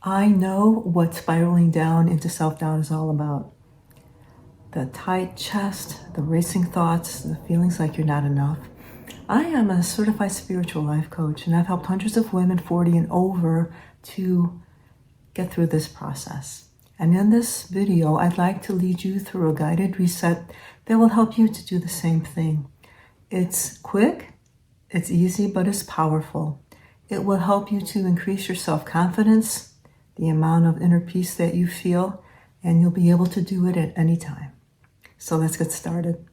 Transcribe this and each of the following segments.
I know what spiraling down into self-doubt is all about. The tight chest, the racing thoughts, the feelings like you're not enough. I am a certified spiritual life coach, and I've helped hundreds of women 40 and over to get through this process. And in this video, I'd like to lead you through a guided reset that will help you to do the same thing. It's quick, it's easy, but it's powerful. It will help you to increase your self-confidence, the amount of inner peace that you feel, and you'll be able to do it at any time. So let's get started.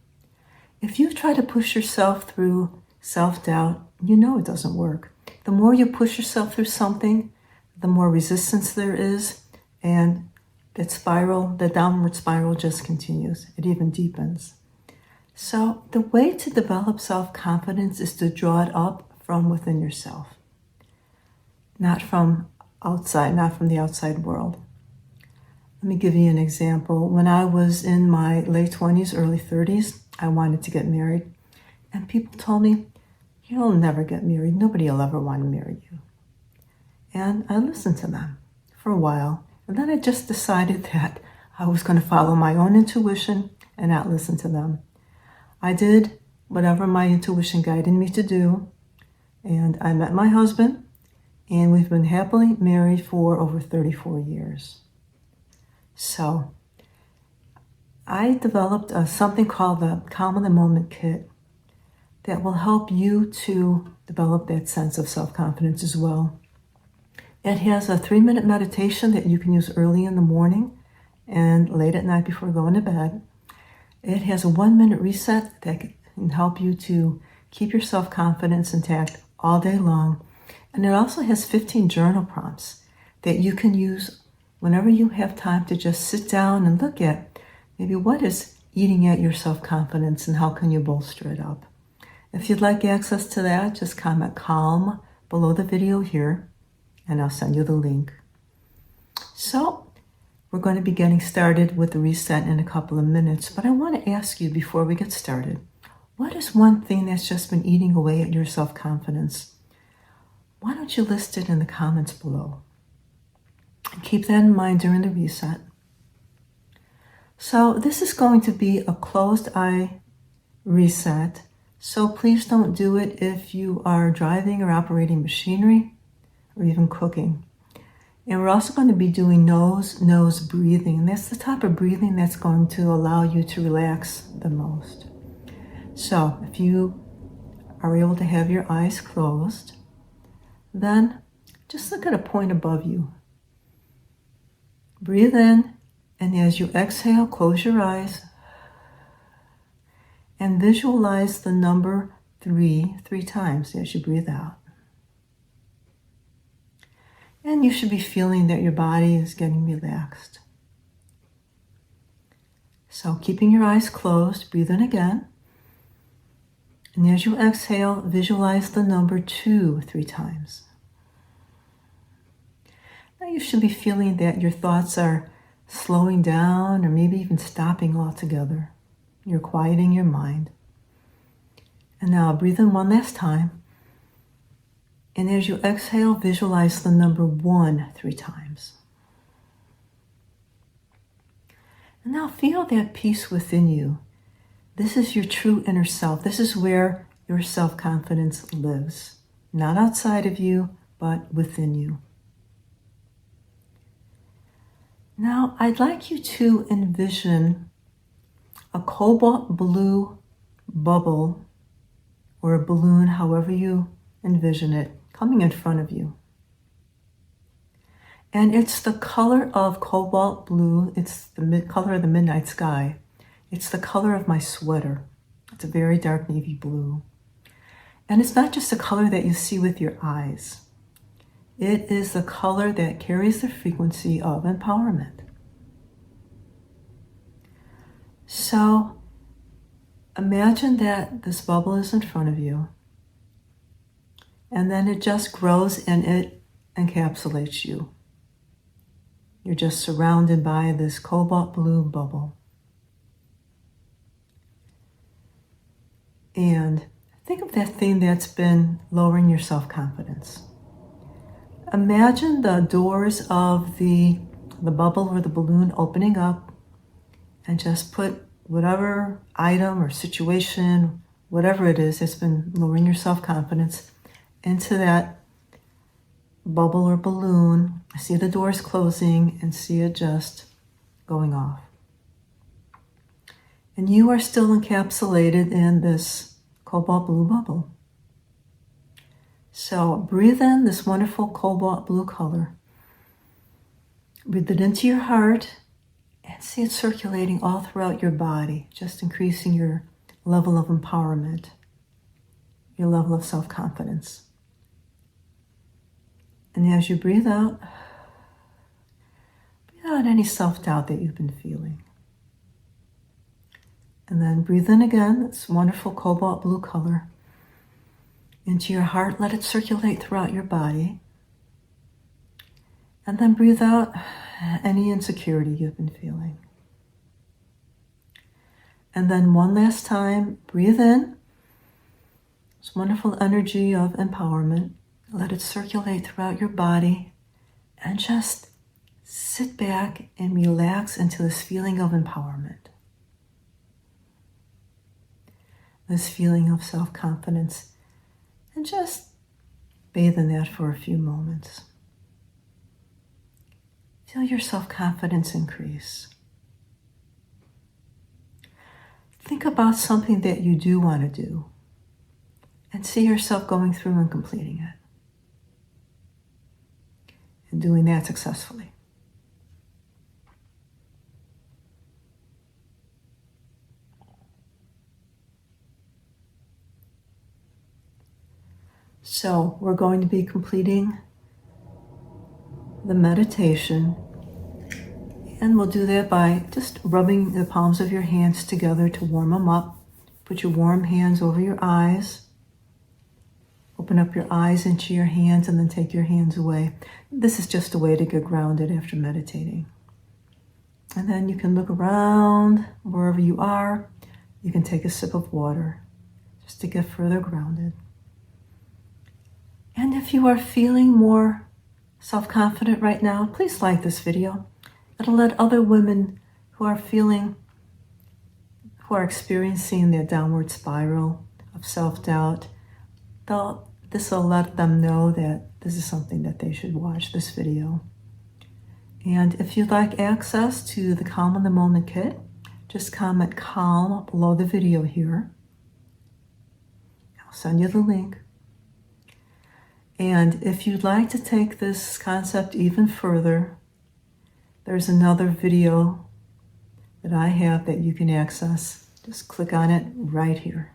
If you try to push yourself through self-doubt, you know it doesn't work. The more you push yourself through something, the more resistance there is, and that downward spiral just continues. It even deepens. So the way to develop self-confidence is to draw it up from within yourself, not from outside, not from the outside world. Let me give you an example. When I was in my late 20s, early 30s, I wanted to get married. And people told me, you'll never get married. Nobody will ever want to marry you. And I listened to them for a while. And then I just decided that I was going to follow my own intuition and not listen to them. I did whatever my intuition guided me to do. And I met my husband. And we've been happily married for over 34 years. So I developed something called the Calm in the Moment Kit that will help you to develop that sense of self-confidence as well. It has a 3-minute meditation that you can use early in the morning and late at night before going to bed. It has a 1-minute reset that can help you to keep your self-confidence intact all day long. And it also has 15 journal prompts that you can use whenever you have time to just sit down and look at maybe what is eating at your self-confidence and how can you bolster it up. If you'd like access to that, just comment CALM below the video here and I'll send you the link. So we're going to be getting started with the reset in a couple of minutes, but I want to ask you before we get started, what is one thing that's just been eating away at your self-confidence? Why don't you list it in the comments below? Keep that in mind during the reset. So this is going to be a closed eye reset. So please don't do it if you are driving or operating machinery or even cooking. And we're also going to be doing nose breathing. And that's the type of breathing that's going to allow you to relax the most. So if you are able to have your eyes closed, then just look at a point above you. Breathe in, and as you exhale, close your eyes and visualize the number 3 times as you breathe out. And you should be feeling that your body is getting relaxed. So keeping your eyes closed, breathe in again. And as you exhale, visualize the number 2 3 times. Now you should be feeling that your thoughts are slowing down or maybe even stopping altogether. You're quieting your mind. And now breathe in one last time. And as you exhale, visualize the number 1 3 times. And now feel that peace within you. This is your true inner self. This is where your self-confidence lives. Not outside of you, but within you. Now, I'd like you to envision a cobalt blue bubble or a balloon, however you envision it, coming in front of you. And it's the color of cobalt blue. It's the color of the midnight sky. It's the color of my sweater. It's a very dark navy blue. And it's not just a color that you see with your eyes. It is the color that carries the frequency of empowerment. So imagine that this bubble is in front of you, and then it just grows and it encapsulates you. You're just surrounded by this cobalt blue bubble. And think of that thing that's been lowering your self-confidence. imagine the doors of the bubble or the balloon opening up, and just put whatever item or situation, whatever it is that's been lowering your self-confidence, into that bubble or balloon. See the doors closing and see it just going off. And you are still encapsulated in this cobalt blue bubble. So breathe in this wonderful cobalt blue color. Breathe it into your heart and see it circulating all throughout your body, just increasing your level of empowerment, your level of self-confidence. And as you breathe out any self-doubt that you've been feeling. And then breathe in again, this wonderful cobalt blue color, into your heart. Let it circulate throughout your body. And then breathe out any insecurity you've been feeling. And then one last time, breathe in this wonderful energy of empowerment. Let it circulate throughout your body, and just sit back and relax into this feeling of empowerment. This feeling of self-confidence, and just bathe in that for a few moments. Feel your self-confidence increase. Think about something that you do want to do, and see yourself going through and completing it. And doing that successfully. So we're going to be completing the meditation, and we'll do that by just rubbing the palms of your hands together to warm them up. Put your warm hands over your eyes. Open up your eyes into your hands and then take your hands away. This is just a way to get grounded after meditating. And then you can look around wherever you are. You can take a sip of water just to get further grounded. And if you are feeling more self-confident right now, please like this video. It'll let other women who are experiencing their downward spiral of self-doubt, this will let them know that this is something that they should watch, this video. And if you'd like access to the Calm in the Moment kit, just comment CALM below the video here. I'll send you the link. And if you'd like to take this concept even further, there's another video that I have that you can access. Just click on it right here.